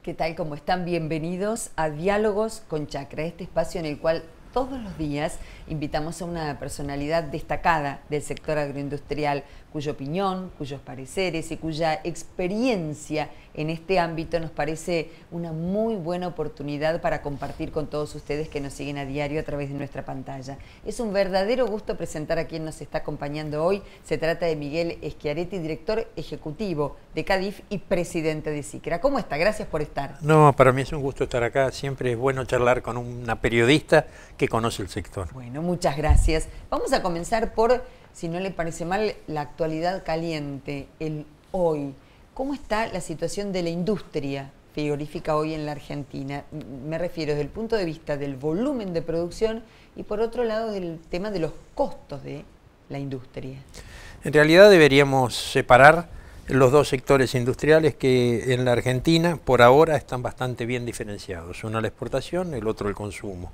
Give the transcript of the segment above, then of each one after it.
¿Qué tal? ¿Cómo están? Bienvenidos a Diálogos con Chacra, este espacio en el cual todos los días invitamos a una personalidad destacada del sector agroindustrial, cuya opinión, cuyos pareceres y cuya experiencia en este ámbito nos parece una muy buena oportunidad para compartir con todos ustedes que nos siguen a diario a través de nuestra pantalla. Es un verdadero gusto presentar a quien nos está acompañando hoy. Se trata de Miguel Schiaretti, director ejecutivo de Cadif y presidente de SICRA. ¿Cómo está? Gracias por estar. No, para mí es un gusto estar acá. Siempre es bueno charlar con una periodista que conoce el sector. Bueno, muchas gracias. Vamos a comenzar por, si no le parece mal, la actualidad caliente, el hoy. ¿Cómo está la situación de la industria frigorífica hoy en la Argentina? Me refiero desde el punto de vista del volumen de producción y por otro lado del tema de los costos de la industria. En realidad deberíamos separar los dos sectores industriales que en la Argentina por ahora están bastante bien diferenciados. Uno la exportación, el otro el consumo.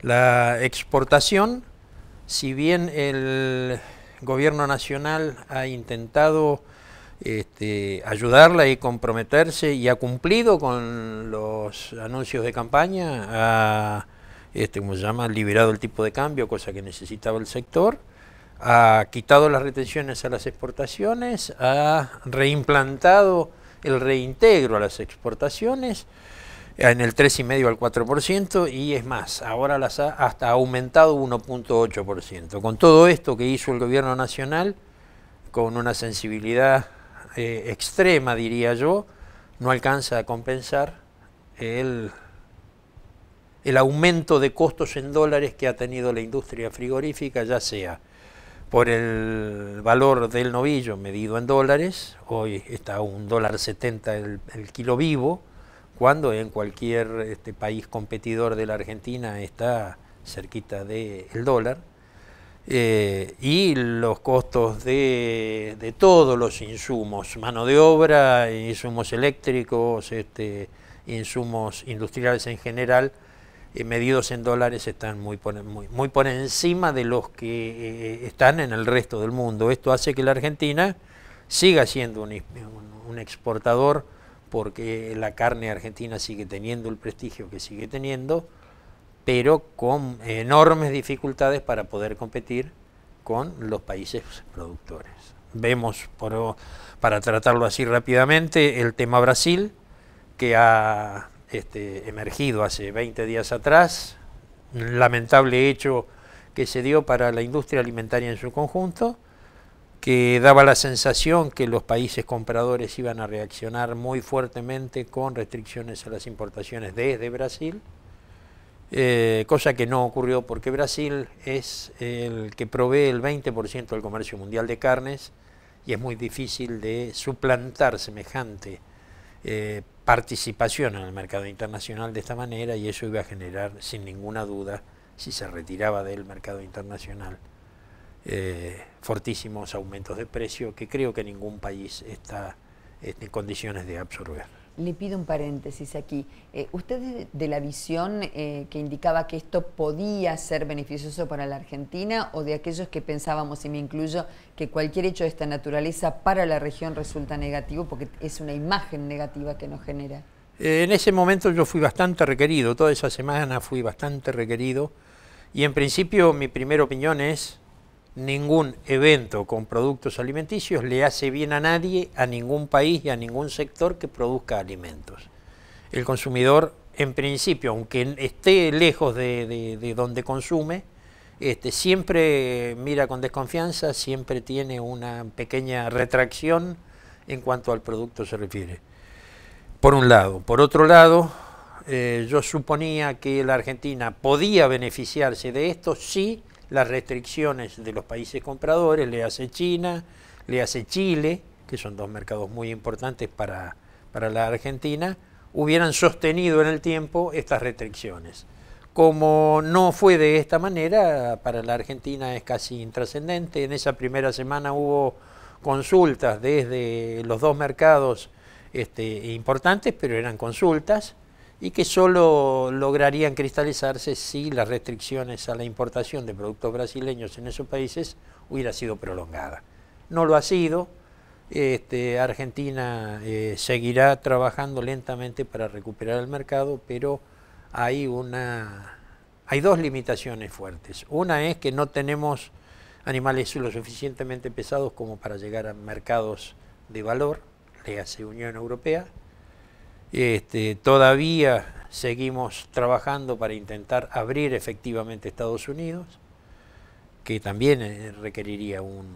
La exportación, si bien el gobierno nacional ha intentado ayudarla y comprometerse y ha cumplido con los anuncios de campaña, ha como se llama, liberado el tipo de cambio, cosa que necesitaba el sector, ha quitado las retenciones a las exportaciones, ha reimplantado el reintegro a las exportaciones en el 3,5 al 4% y es más, ahora las ha hasta aumentado 1,8%. Con todo esto que hizo el gobierno nacional, con una sensibilidad extrema, diría yo, no alcanza a compensar el aumento de costos en dólares que ha tenido la industria frigorífica, ya sea por el valor del novillo medido en dólares, hoy está a $1,70 el kilo vivo, cuando en cualquier país competidor de la Argentina está cerquita del dólar, y los costos de todos los insumos, mano de obra, insumos eléctricos, insumos industriales en general, medidos en dólares están muy por encima de los que están en el resto del mundo. Esto hace que la Argentina siga siendo un exportador, porque la carne argentina sigue teniendo el prestigio que sigue teniendo, pero con enormes dificultades para poder competir con los países productores. Vemos, para tratarlo así rápidamente, el tema Brasil, que ha emergido hace 20 días atrás, un lamentable hecho que se dio para la industria alimentaria en su conjunto, que daba la sensación que los países compradores iban a reaccionar muy fuertemente con restricciones a las importaciones desde Brasil, cosa que no ocurrió porque Brasil es el que provee el 20% del comercio mundial de carnes y es muy difícil de suplantar semejante participación en el mercado internacional de esta manera, y eso iba a generar sin ninguna duda, si se retiraba del mercado internacional, fortísimos aumentos de precio que creo que ningún país está en condiciones de absorber. Le pido un paréntesis aquí. Usted de la visión que indicaba que esto podía ser beneficioso para la Argentina, o de aquellos que pensábamos, y me incluyo, que cualquier hecho de esta naturaleza para la región resulta negativo porque es una imagen negativa que nos genera? En ese momento yo fui bastante requerido, toda esa semana fui bastante requerido, y en principio mi primera opinión es: ningún evento con productos alimenticios le hace bien a nadie, a ningún país y a ningún sector que produzca alimentos. El consumidor, en principio, aunque esté lejos de donde consume, siempre mira con desconfianza, siempre tiene una pequeña retracción en cuanto al producto se refiere. Por un lado. Por otro lado, yo suponía que la Argentina podía beneficiarse de esto si las restricciones de los países compradores, le hace China, le hace Chile, que son dos mercados muy importantes para la Argentina, hubieran sostenido en el tiempo estas restricciones. Como no fue de esta manera, para la Argentina es casi intrascendente. En esa primera semana hubo consultas desde los dos mercados importantes, pero eran consultas, y que solo lograrían cristalizarse si las restricciones a la importación de productos brasileños en esos países hubiera sido prolongada. No lo ha sido, Argentina seguirá trabajando lentamente para recuperar el mercado, pero hay dos limitaciones fuertes. Una es que no tenemos animales lo suficientemente pesados como para llegar a mercados de valor, léase Unión Europea. Todavía seguimos trabajando para intentar abrir efectivamente Estados Unidos, que también requeriría un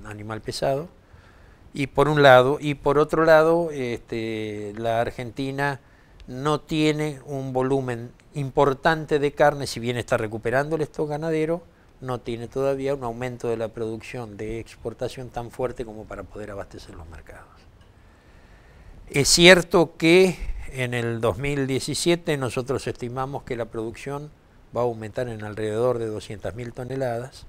animal pesado. Y por un lado, y por otro lado, la Argentina no tiene un volumen importante de carne, si bien está recuperando el stock ganadero, no tiene todavía un aumento de la producción de exportación tan fuerte como para poder abastecer los mercados. Es cierto que en el 2017 nosotros estimamos que la producción va a aumentar en alrededor de 200.000 toneladas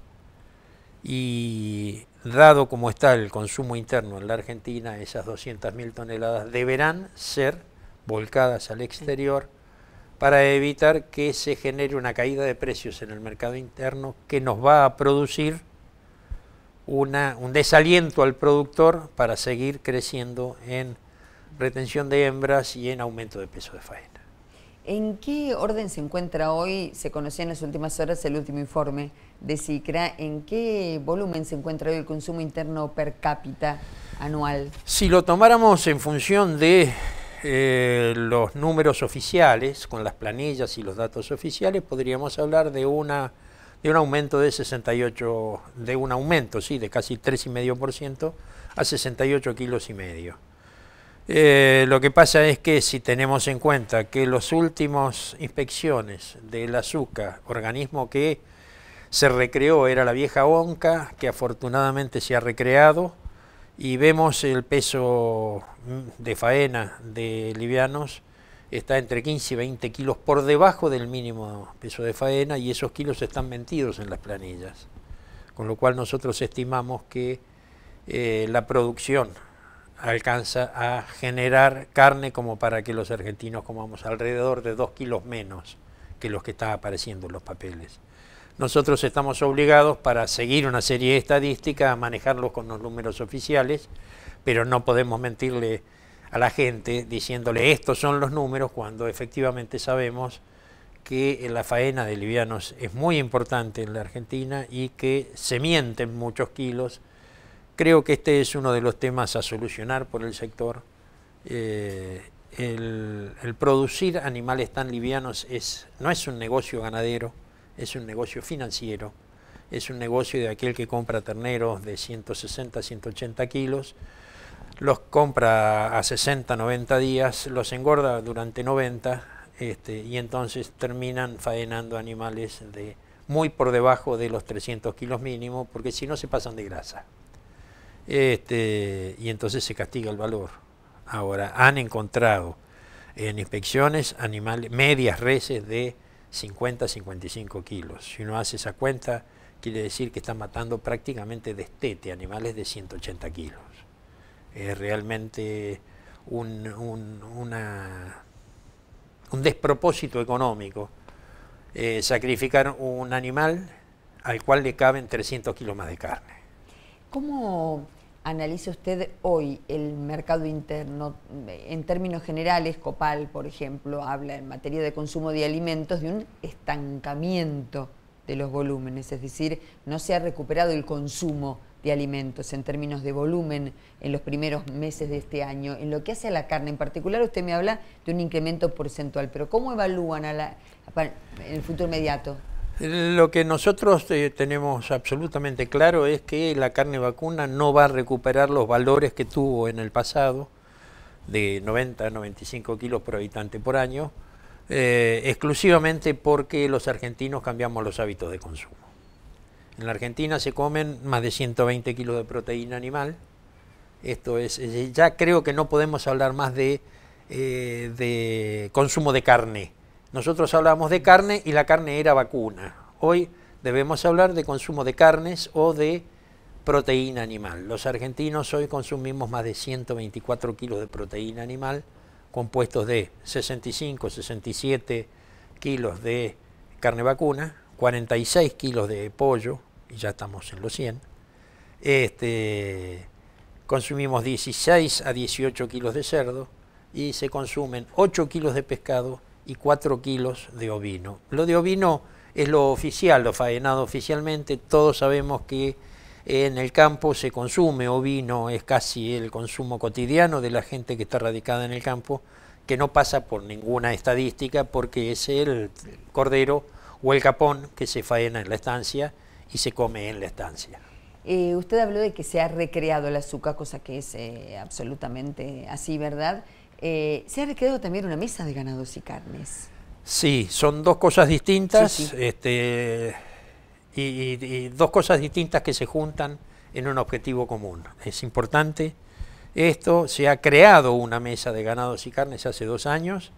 y dado como está el consumo interno en la Argentina, esas 200.000 toneladas deberán ser volcadas al exterior para evitar que se genere una caída de precios en el mercado interno que nos va a producir un desaliento al productor para seguir creciendo en retención de hembras y en aumento de peso de faena. ¿En qué orden se encuentra hoy? Se conocía en las últimas horas el último informe de CICRA. ¿En qué volumen se encuentra hoy el consumo interno per cápita anual? Si lo tomáramos en función de los números oficiales, con las planillas y los datos oficiales, podríamos hablar de un aumento de 68, de un aumento, sí, de casi 3,5% a 68,5 kilos. Lo que pasa es que si tenemos en cuenta que las últimas inspecciones del azúcar, organismo que se recreó, era la vieja ONCA, que afortunadamente se ha recreado, y vemos el peso de faena de livianos, está entre 15 y 20 kilos por debajo del mínimo peso de faena, y esos kilos están mentidos en las planillas. Con lo cual nosotros estimamos que la producción alcanza a generar carne como para que los argentinos comamos alrededor de 2 kilos menos que los que están apareciendo en los papeles. Nosotros estamos obligados, para seguir una serie de estadísticas, a manejarlos con los números oficiales, pero no podemos mentirle a la gente diciéndole estos son los números, cuando efectivamente sabemos que la faena de livianos es muy importante en la Argentina y que se mienten muchos kilos. Creo que este es uno de los temas a solucionar por el sector. El producir animales tan livianos no es un negocio ganadero, es un negocio financiero, es un negocio de aquel que compra terneros de 160, 180 kilos, los compra a 60, 90 días, los engorda durante 90 y entonces terminan faenando animales muy por debajo de los 300 kilos mínimo, porque si no se pasan de grasa. Y entonces se castiga el valor. Ahora, han encontrado en inspecciones animales, medias reses de 50 a 55 kilos. Si uno hace esa cuenta, quiere decir que están matando prácticamente de destete animales de 180 kilos. Es realmente un despropósito económico sacrificar un animal al cual le caben 300 kilos más de carne. ¿Cómo analiza usted hoy el mercado interno? En términos generales, Copal, por ejemplo, habla en materia de consumo de alimentos de un estancamiento de los volúmenes, es decir, no se ha recuperado el consumo de alimentos en términos de volumen en los primeros meses de este año. En lo que hace a la carne en particular, usted me habla de un incremento porcentual, pero ¿cómo evalúan en el futuro inmediato? Lo que nosotros tenemos absolutamente claro es que la carne vacuna no va a recuperar los valores que tuvo en el pasado, de 90 a 95 kilos por habitante por año, exclusivamente porque los argentinos cambiamos los hábitos de consumo. En la Argentina se comen más de 120 kilos de proteína animal. Esto es, ya creo que no podemos hablar más de consumo de carne. Nosotros hablábamos de carne y la carne era vacuna. Hoy debemos hablar de consumo de carnes o de proteína animal. Los argentinos hoy consumimos más de 124 kilos de proteína animal, compuestos de 65, 67 kilos de carne vacuna, 46 kilos de pollo, y ya estamos en los 100, consumimos 16 a 18 kilos de cerdo y se consumen 8 kilos de pescado y 4 kilos de ovino. Lo de ovino es lo oficial, lo faenado oficialmente. Todos sabemos que en el campo se consume ovino, es casi el consumo cotidiano de la gente que está radicada en el campo, que no pasa por ninguna estadística porque es el cordero o el capón que se faena en la estancia y se come en la estancia. Usted habló de que se ha recreado el azúcar, cosa que es absolutamente así, ¿verdad? Se ha recreado también una mesa de ganados y carnes. Sí, son dos cosas distintas, Sí, sí. y dos cosas distintas que se juntan en un objetivo común. Es importante esto. Se ha creado una mesa de ganados y carnes hace 2 años,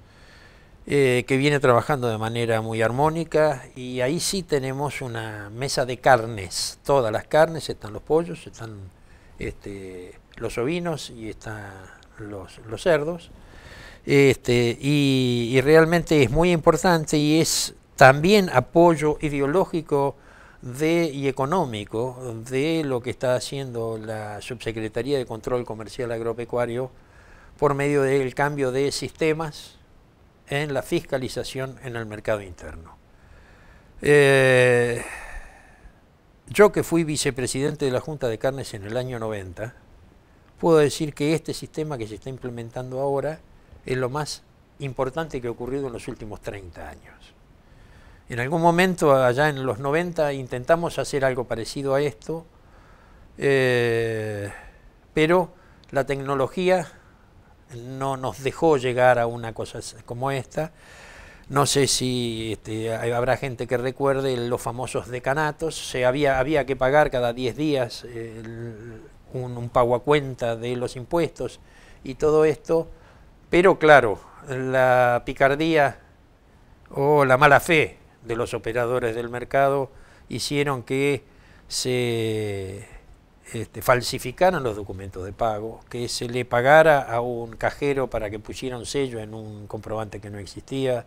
que viene trabajando de manera muy armónica, y ahí sí tenemos una mesa de carnes, todas las carnes, están los pollos, están los ovinos y están los cerdos, y realmente es muy importante y es también apoyo ideológico y económico de lo que está haciendo la Subsecretaría de Control Comercial Agropecuario por medio del cambio de sistemas en la fiscalización en el mercado interno. Yo, que fui vicepresidente de la Junta de Carnes en el año 90, puedo decir que este sistema que se está implementando ahora es lo más importante que ha ocurrido en los últimos 30 años. En algún momento, allá en los 90, intentamos hacer algo parecido a esto, pero la tecnología no nos dejó llegar a una cosa como esta. No sé si habrá gente que recuerde los famosos decanatos. Había que pagar cada 10 días un pago a cuenta de los impuestos y todo esto, pero claro, la picardía o la mala fe de los operadores del mercado hicieron que se falsificaran los documentos de pago, que se le pagara a un cajero para que pusiera un sello en un comprobante que no existía,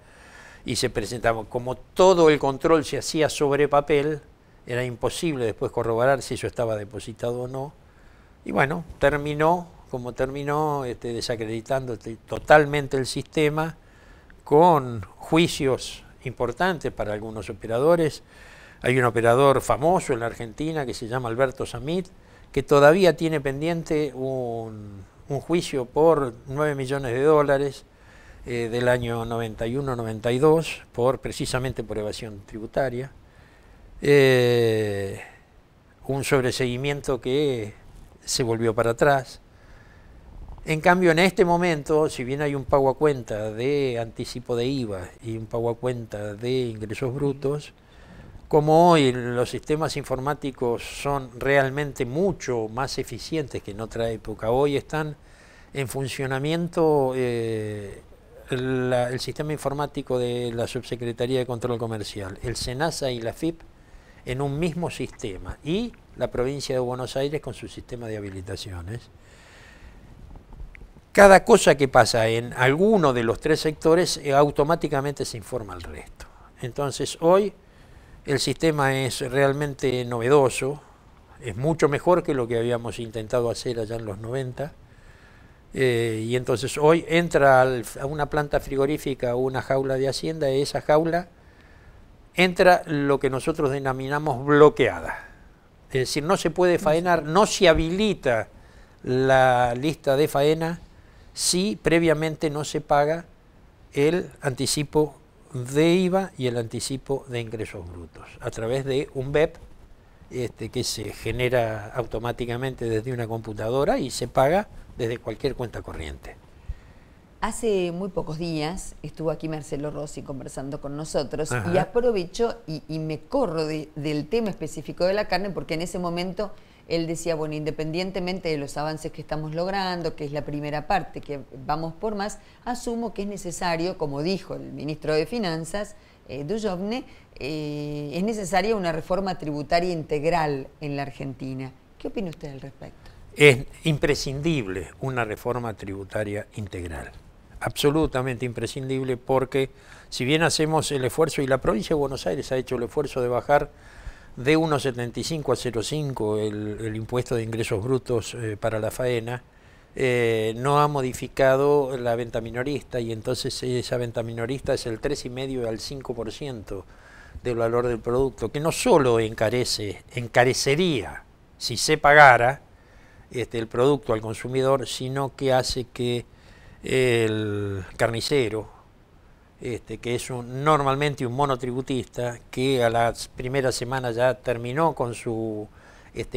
y se presentaba, como todo el control se hacía sobre papel, era imposible después corroborar si eso estaba depositado o no, y bueno, terminó como terminó, desacreditando totalmente el sistema, con juicios importantes para algunos operadores. Hay un operador famoso en la Argentina que se llama Alberto Samit, que todavía tiene pendiente un juicio por 9 millones de dólares del año 91-92, precisamente por evasión tributaria. Un sobreseguimiento que se volvió para atrás. En cambio, en este momento, si bien hay un pago a cuenta de anticipo de IVA y un pago a cuenta de ingresos brutos, como hoy los sistemas informáticos son realmente mucho más eficientes que en otra época, hoy están en funcionamiento el sistema informático de la Subsecretaría de Control Comercial, el SENASA y la FIP en un mismo sistema, y la provincia de Buenos Aires con su sistema de habilitaciones. Cada cosa que pasa en alguno de los 3 sectores automáticamente se informa al resto. Entonces hoy el sistema es realmente novedoso, es mucho mejor que lo que habíamos intentado hacer allá en los 90, y entonces hoy entra a una planta frigorífica o una jaula de hacienda, y esa jaula entra lo que nosotros denominamos bloqueada. Es decir, no se puede faenar, no se habilita la lista de faena si previamente no se paga el anticipo de IVA y el anticipo de ingresos brutos a través de un BEP que se genera automáticamente desde una computadora y se paga desde cualquier cuenta corriente. Hace muy pocos días estuvo aquí Marcelo Rossi conversando con nosotros. Ajá. Y aprovecho y me corro del tema específico de la carne, porque en ese momento él decía, bueno, independientemente de los avances que estamos logrando, que es la primera parte, que vamos por más, asumo que es necesario, como dijo el ministro de Finanzas, Dujovne, es necesaria una reforma tributaria integral en la Argentina. ¿Qué opina usted al respecto? Es imprescindible una reforma tributaria integral, absolutamente imprescindible, porque si bien hacemos el esfuerzo, y la provincia de Buenos Aires ha hecho el esfuerzo de bajar de 1,75 a 0,5 el impuesto de ingresos brutos para la faena, no ha modificado la venta minorista, y entonces esa venta minorista es el 3,5 al 5% del valor del producto, que no solo encarecería si se pagara el producto al consumidor, sino que hace que el carnicero, que es normalmente un monotributista, que a las primeras semanas ya terminó con su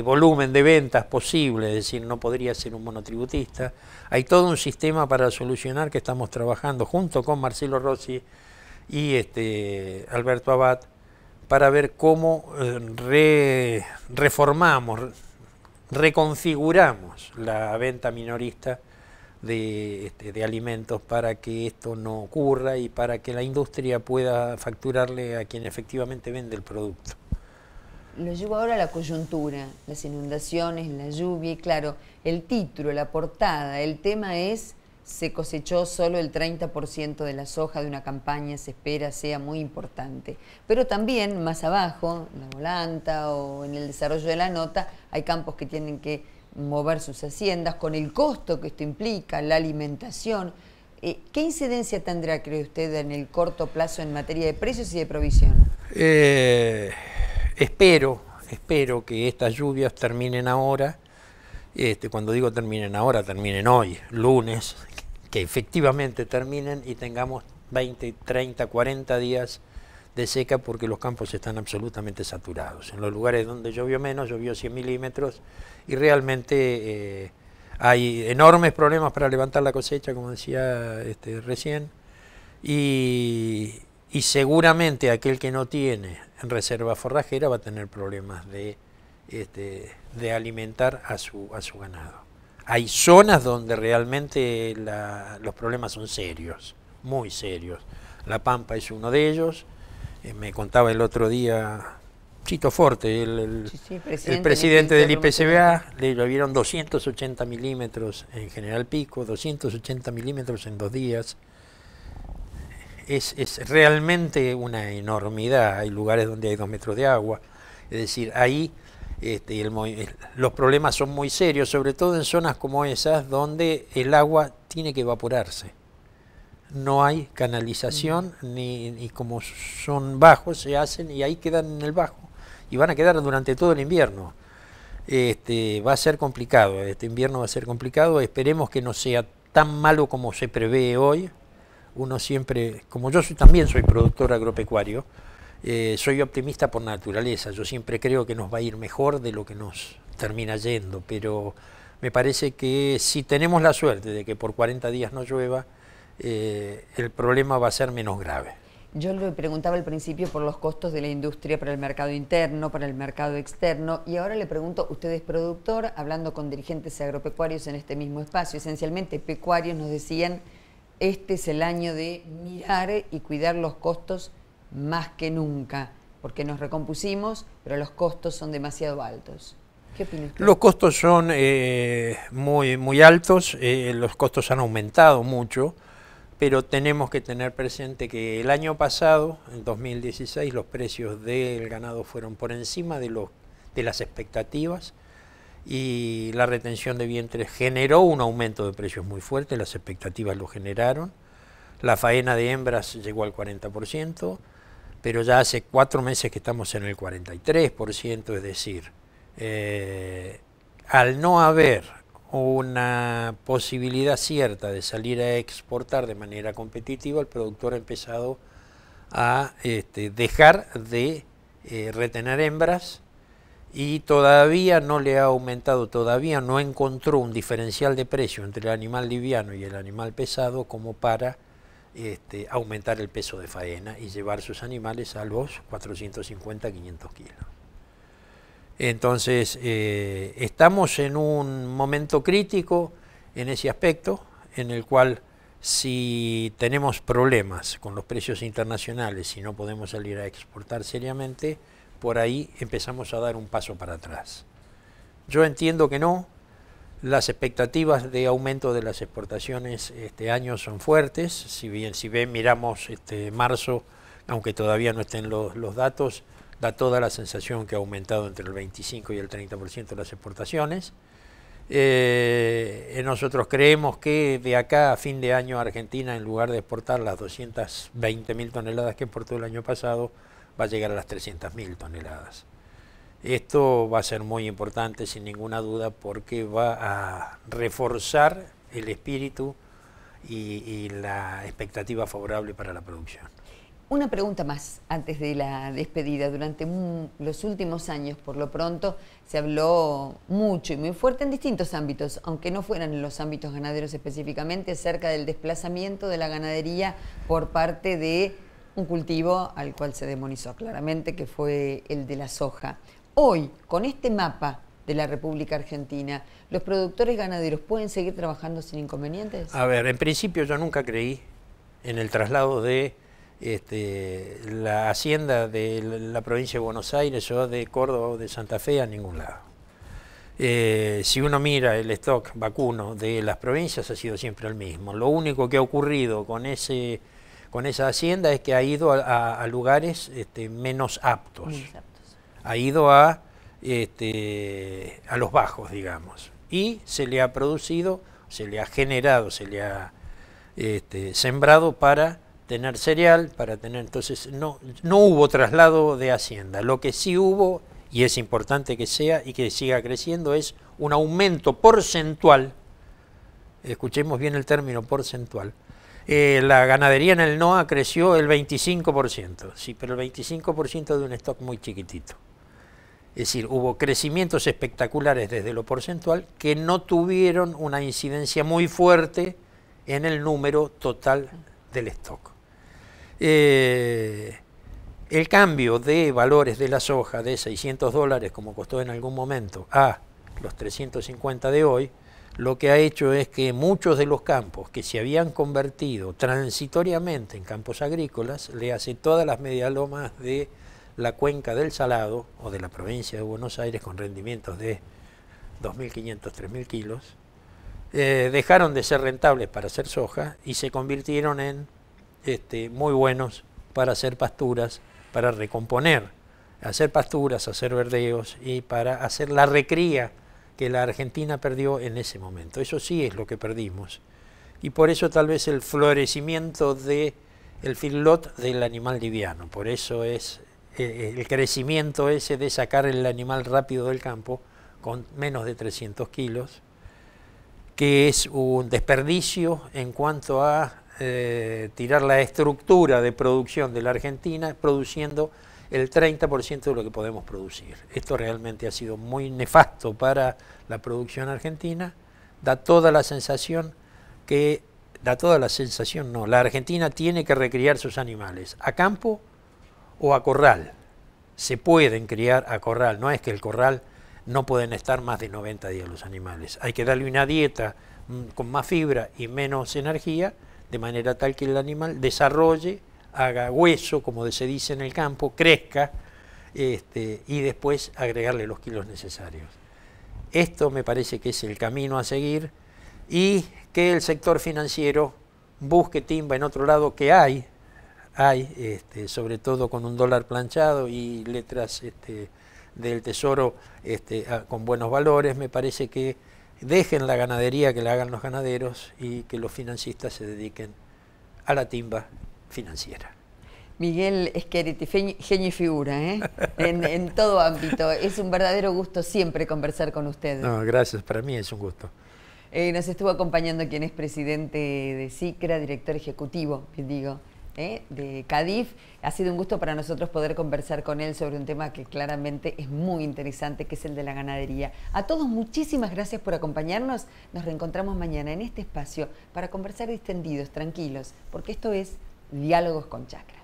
volumen de ventas posible, es decir, no podría ser un monotributista. Hay todo un sistema para solucionar que estamos trabajando junto con Marcelo Rossi y Alberto Abad para ver cómo reformamos, reconfiguramos la venta minorista de alimentos para que esto no ocurra y para que la industria pueda facturarle a quien efectivamente vende el producto. Lo llevo ahora a la coyuntura, las inundaciones, la lluvia, y claro, el título, la portada, el tema es: se cosechó solo el 30% de la soja de una campaña, se espera sea muy importante. Pero también más abajo, en la volanta o en el desarrollo de la nota, hay campos que tienen que mover sus haciendas con el costo que esto implica, la alimentación. ¿Qué incidencia tendrá, cree usted, en el corto plazo en materia de precios y de provisión? Espero que estas lluvias terminen ahora. Cuando digo terminen ahora, terminen hoy, lunes, que efectivamente terminen y tengamos 20, 30, 40 días de seca, porque los campos están absolutamente saturados. En los lugares donde llovió menos, llovió 100 milímetros, y realmente hay enormes problemas para levantar la cosecha, como decía recién, y seguramente aquel que no tiene reserva forrajera va a tener problemas de alimentar a su ganado. Hay zonas donde realmente los problemas son serios, muy serios. La Pampa es uno de ellos. Me contaba el otro día Chito Forte, el presidente del IPCBA, le llovieron 280 milímetros en General Pico, 280 milímetros en 2 días. Es realmente una enormidad. Hay lugares donde hay 2 metros de agua. Es decir, ahí los problemas son muy serios, sobre todo en zonas como esas donde el agua tiene que evaporarse. No hay canalización, ni como son bajos se hacen y ahí quedan en el bajo. Y van a quedar durante todo el invierno. Va a ser complicado, este invierno va a ser complicado. Esperemos que no sea tan malo como se prevé hoy. Uno siempre, como yo también soy productor agropecuario, soy optimista por naturaleza. Yo siempre creo que nos va a ir mejor de lo que nos termina yendo, pero me parece que si tenemos la suerte de que por 40 días no llueva, el problema va a ser menos grave. Yo le preguntaba al principio por los costos de la industria para el mercado interno, para el mercado externo, y ahora le pregunto, usted es productor, hablando con dirigentes agropecuarios en este mismo espacio, esencialmente pecuarios, nos decían: este es el año de mirar y cuidar los costos más que nunca, porque nos recompusimos, pero los costos son demasiado altos. ¿Qué opina usted? Los costos son muy altos, los costos han aumentado mucho, pero tenemos que tener presente que el año pasado, en 2016, los precios del ganado fueron por encima de las expectativas, y la retención de vientres generó un aumento de precios muy fuerte, las expectativas lo generaron. La faena de hembras llegó al 40%, pero ya hace 4 meses que estamos en el 43%, es decir, al no haber una posibilidad cierta de salir a exportar de manera competitiva, el productor ha empezado a dejar de retener hembras, y todavía no le ha aumentado, todavía no encontró un diferencial de precio entre el animal liviano y el animal pesado como para aumentar el peso de faena y llevar sus animales a los 450, 500 kilos. Entonces, estamos en un momento crítico en ese aspecto, en el cual si tenemos problemas con los precios internacionales y no podemos salir a exportar seriamente, por ahí empezamos a dar un paso para atrás. Yo entiendo que no. Las expectativas de aumento de las exportaciones este año son fuertes. Si miramos marzo, aunque todavía no estén los datos, da toda la sensación que ha aumentado entre el 25 y el 30% las exportaciones. Nosotros creemos que de acá a fin de año Argentina, en lugar de exportar las 220.000 toneladas que exportó el año pasado, va a llegar a las 300.000 toneladas. Esto va a ser muy importante sin ninguna duda porque va a reforzar el espíritu y la expectativa favorable para la producción. Una pregunta más antes de la despedida. Durante los últimos años, por lo pronto, se habló mucho y muy fuerte en distintos ámbitos, aunque no fueran en los ámbitos ganaderos específicamente, acerca del desplazamiento de la ganadería por parte de un cultivo al cual se demonizó claramente, que fue el de la soja. Hoy, con este mapa de la República Argentina, ¿los productores ganaderos pueden seguir trabajando sin inconvenientes? A ver, en principio yo nunca creí en el traslado de la hacienda de la provincia de Buenos Aires o de Córdoba o de Santa Fe a ningún lado. Si uno mira el stock vacuno de las provincias ha sido siempre el mismo. Lo único que ha ocurrido con esa hacienda es que ha ido a lugares menos aptos. Ha ido a los bajos, digamos. Y se le ha producido, se le ha generado, se le ha sembrado para tener cereal, para tener, entonces no hubo traslado de hacienda. Lo que sí hubo, y es importante que sea y que siga creciendo, es un aumento porcentual, escuchemos bien el término porcentual. La ganadería en el NOA creció el 25%, sí, pero el 25% de un stock muy chiquitito. Es decir, hubo crecimientos espectaculares desde lo porcentual que no tuvieron una incidencia muy fuerte en el número total del stock. El cambio de valores de la soja de $600, como costó en algún momento, a los 350 de hoy, lo que ha hecho es que muchos de los campos que se habían convertido transitoriamente en campos agrícolas, le hace todas las medialomas de la cuenca del Salado o de la provincia de Buenos Aires con rendimientos de 2.500, 3.000 kilos, dejaron de ser rentables para hacer soja y se convirtieron en muy buenos para hacer pasturas, para recomponer, hacer pasturas, hacer verdeos y para hacer la recría que la Argentina perdió en ese momento. Eso sí es lo que perdimos. Y por eso tal vez el florecimiento del feedlot del animal liviano. Por eso es el crecimiento ese de sacar el animal rápido del campo con menos de 300 kilos, que es un desperdicio en cuanto a tirar la estructura de producción de la Argentina, produciendo el 30% de lo que podemos producir. Esto realmente ha sido muy nefasto para la producción argentina. Da toda la sensación la Argentina tiene que recriar sus animales a campo o a corral. Se pueden criar a corral, no es que el corral no pueden estar más de 90 días los animales. Hay que darle una dieta con más fibra y menos energía, de manera tal que el animal desarrolle, haga hueso, como se dice en el campo, crezca, y después agregarle los kilos necesarios. Esto me parece que es el camino a seguir, y que el sector financiero busque timba en otro lado, que hay sobre todo con un dólar planchado y letras del Tesoro con buenos valores. Me parece que dejen la ganadería que la hagan los ganaderos y que los financistas se dediquen a la timba financiera. Miguel Schiaretti, genio y figura, en todo ámbito. Es un verdadero gusto siempre conversar con usted. No, gracias, para mí es un gusto. Nos estuvo acompañando quien es presidente de SICRA, director ejecutivo, digo, de CADIF. Ha sido un gusto para nosotros poder conversar con él sobre un tema que claramente es muy interesante, que es el de la ganadería. A todos, muchísimas gracias por acompañarnos. Nos reencontramos mañana en este espacio para conversar distendidos, tranquilos, porque esto es Diálogos con Chacra.